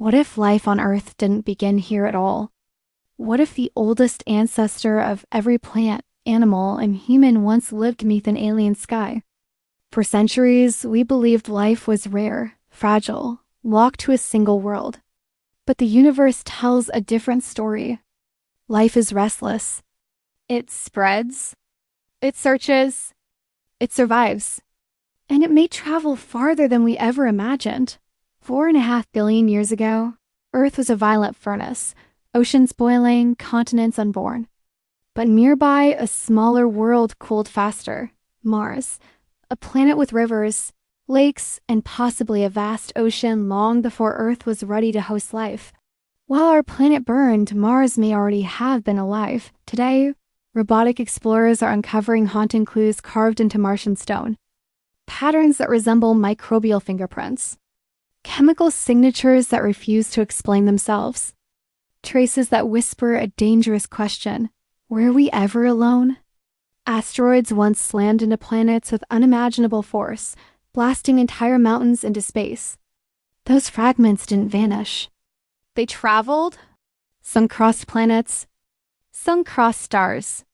What if life on Earth didn't begin here at all? What if the oldest ancestor of every plant, animal, and human once lived beneath an alien sky? For centuries, we believed life was rare, fragile, locked to a single world. But the universe tells a different story. Life is restless. It spreads. It searches. It survives. And it may travel farther than we ever imagined. 4.5 billion years ago, Earth was a violent furnace, oceans boiling, continents unborn. But nearby, a smaller world cooled faster, Mars, a planet with rivers, lakes, and possibly a vast ocean long before Earth was ready to host life. While our planet burned, Mars may already have been alive. Today, robotic explorers are uncovering haunting clues carved into Martian stone, patterns that resemble microbial fingerprints, chemical signatures that refuse to explain themselves, traces that whisper a dangerous question: were we ever alone? Asteroids once slammed into planets with unimaginable force, blasting entire mountains into space. Those fragments didn't vanish. They traveled. Some crossed planets, some crossed stars,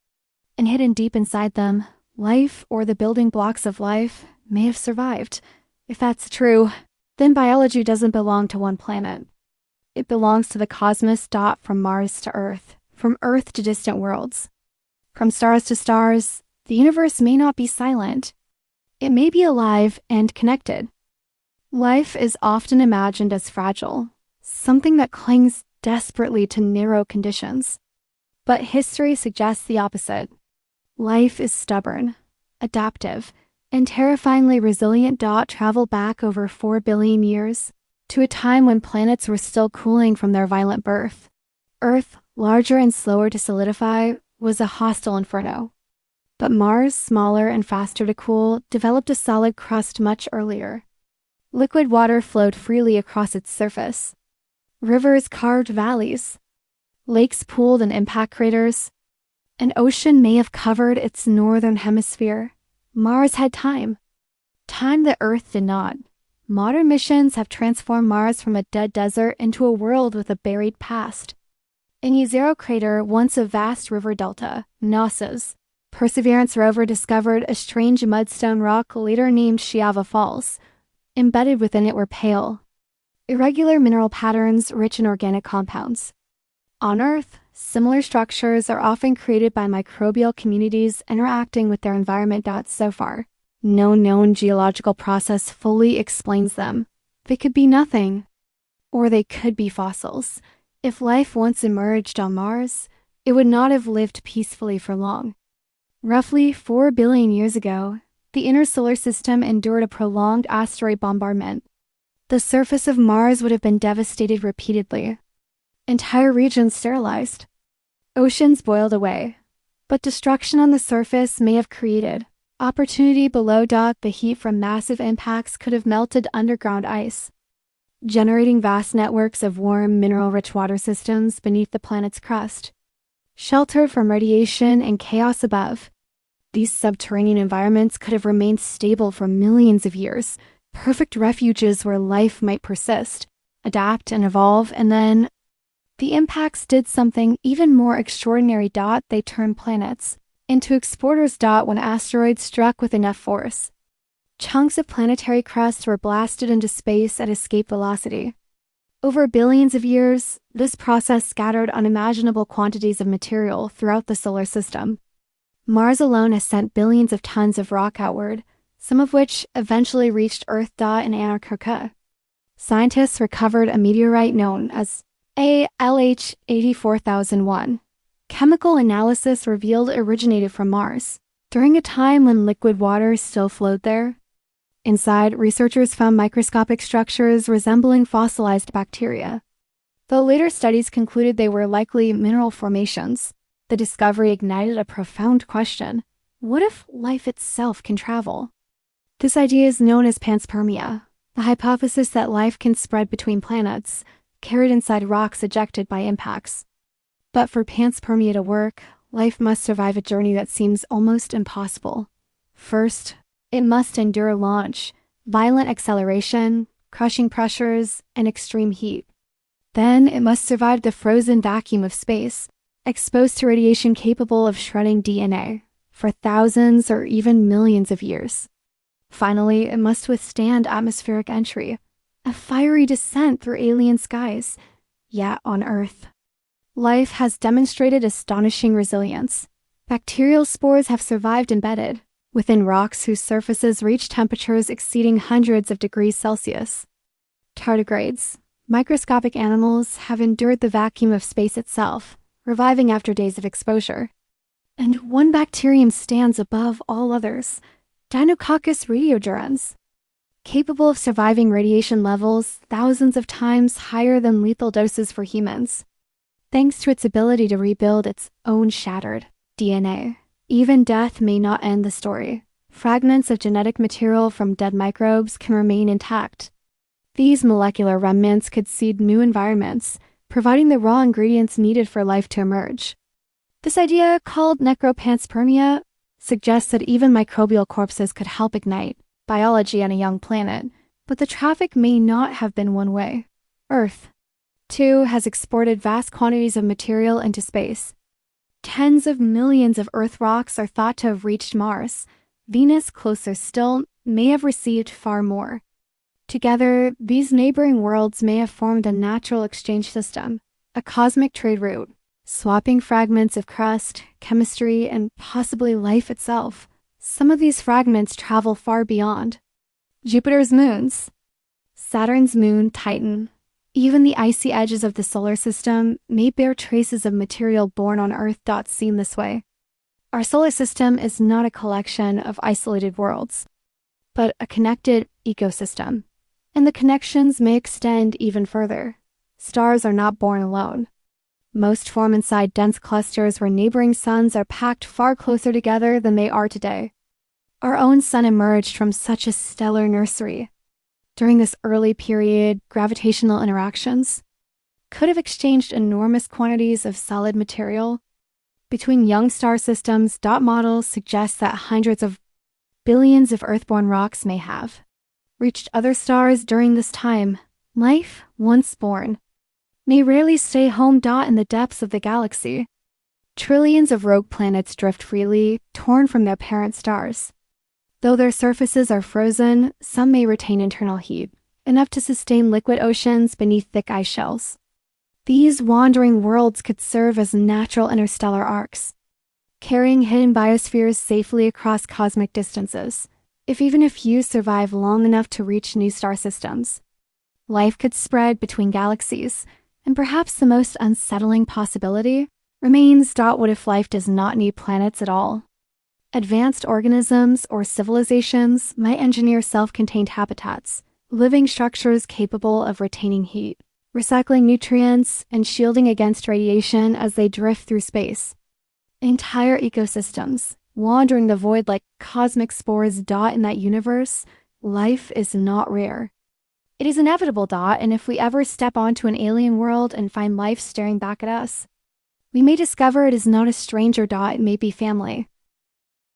and hidden deep inside them, life, or the building blocks of life, may have survived. If that's true, then biology doesn't belong to one planet. It belongs to the cosmos from Mars to Earth, from Earth to distant worlds. From stars to stars, the universe may not be silent. It may be alive and connected. Life is often imagined as fragile, something that clings desperately to narrow conditions. But history suggests the opposite. Life is stubborn, adaptive, and terrifyingly resilient. Travel back over 4 billion years to a time when planets were still cooling from their violent birth. Earth, larger and slower to solidify, was a hostile inferno. But Mars, smaller and faster to cool, developed a solid crust much earlier. Liquid water flowed freely across its surface. Rivers carved valleys. Lakes pooled in impact craters. An ocean may have covered its northern hemisphere. Mars had time that Earth did not. Modern missions have transformed Mars from a dead desert into a world with a buried past. In Jezero crater, once a vast river delta, NASA's Perseverance rover discovered a strange mudstone rock later named Shiava Falls. Embedded within it were pale, irregular mineral patterns rich in organic compounds. On Earth, similar structures are often created by microbial communities interacting with their environment. So far, no known geological process fully explains them. They could be nothing, or they could be fossils. If life once emerged on Mars, it would not have lived peacefully for long. Roughly 4 billion years ago, the inner solar system endured a prolonged asteroid bombardment. The surface of Mars would have been devastated repeatedly. Entire regions sterilized. Oceans boiled away. But destruction on the surface may have created opportunity below. The heat from massive impacts could have melted underground ice, generating vast networks of warm, mineral-rich water systems beneath the planet's crust, sheltered from radiation and chaos above. These subterranean environments could have remained stable for millions of years, perfect refuges where life might persist, adapt, and evolve. And then the impacts did something even more extraordinary. They turned planets into exporters. When asteroids struck with enough force, chunks of planetary crust were blasted into space at escape velocity. Over billions of years, this process scattered unimaginable quantities of material throughout the solar system. Mars alone has sent billions of tons of rock outward, some of which eventually reached Earth. In Antarctica, scientists recovered a meteorite known as ALH 84001. Chemical analysis revealed it originated from Mars, during a time when liquid water still flowed there. Inside, researchers found microscopic structures resembling fossilized bacteria. Though later studies concluded they were likely mineral formations, the discovery ignited a profound question: what if life itself can travel? This idea is known as Panspermia, the hypothesis that life can spread between planets, carried inside rocks ejected by impacts. But for Panspermia to work, life must survive a journey that seems almost impossible. First, it must endure launch, violent acceleration, crushing pressures, and extreme heat. Then it must survive the frozen vacuum of space, exposed to radiation capable of shredding DNA, for thousands or even millions of years. Finally, it must withstand atmospheric entry, a fiery descent through alien skies, yet on Earth. Life has demonstrated astonishing resilience. Bacterial spores have survived embedded within rocks whose surfaces reach temperatures exceeding hundreds of degrees Celsius. Tardigrades, microscopic animals, have endured the vacuum of space itself, reviving after days of exposure. And one bacterium stands above all others, Deinococcus radiodurans, capable of surviving radiation levels thousands of times higher than lethal doses for humans. Thanks to its ability to rebuild its own shattered DNA, even death may not end the story. Fragments of genetic material from dead microbes can remain intact. These molecular remnants could seed new environments, providing the raw ingredients needed for life to emerge. This idea, called necropanspermia, suggests that even microbial corpses could help ignite biology on a young planet, but the traffic may not have been one way. Earth, too, has exported vast quantities of material into space. Tens of millions of Earth rocks are thought to have reached Mars. Venus, closer still, may have received far more. Together, these neighboring worlds may have formed a natural exchange system, a cosmic trade route, swapping fragments of crust, chemistry, and possibly life itself. Some of these fragments travel far beyond Jupiter's moons, Saturn's moon Titan. Even the icy edges of the solar system may bear traces of material born on Earth. Seen this way, our solar system is not a collection of isolated worlds, but a connected ecosystem. And the connections may extend even further. Stars are not born alone. Most form inside dense clusters where neighboring suns are packed far closer together than they are today. Our own sun emerged from such a stellar nursery. During this early period, gravitational interactions could have exchanged enormous quantities of solid material. Between young star systems, dot models suggest that hundreds of billions of Earth-born rocks may have reached other stars during this time. Life, once born, may rarely stay home. In the depths of the galaxy, trillions of rogue planets drift freely, torn from their parent stars. Though their surfaces are frozen, some may retain internal heat, enough to sustain liquid oceans beneath thick ice shells. These wandering worlds could serve as natural interstellar arcs, carrying hidden biospheres safely across cosmic distances. Even if few survive long enough to reach new star systems, life could spread between galaxies, and perhaps the most unsettling possibility remains: what if life does not need planets at all? Advanced organisms or civilizations might engineer self-contained habitats, living structures capable of retaining heat, recycling nutrients, and shielding against radiation as they drift through space. Entire ecosystems, wandering the void like cosmic spores. In that universe, life is not rare. It is inevitable. And if we ever step onto an alien world and find life staring back at us, we may discover it is not a stranger. It may be family.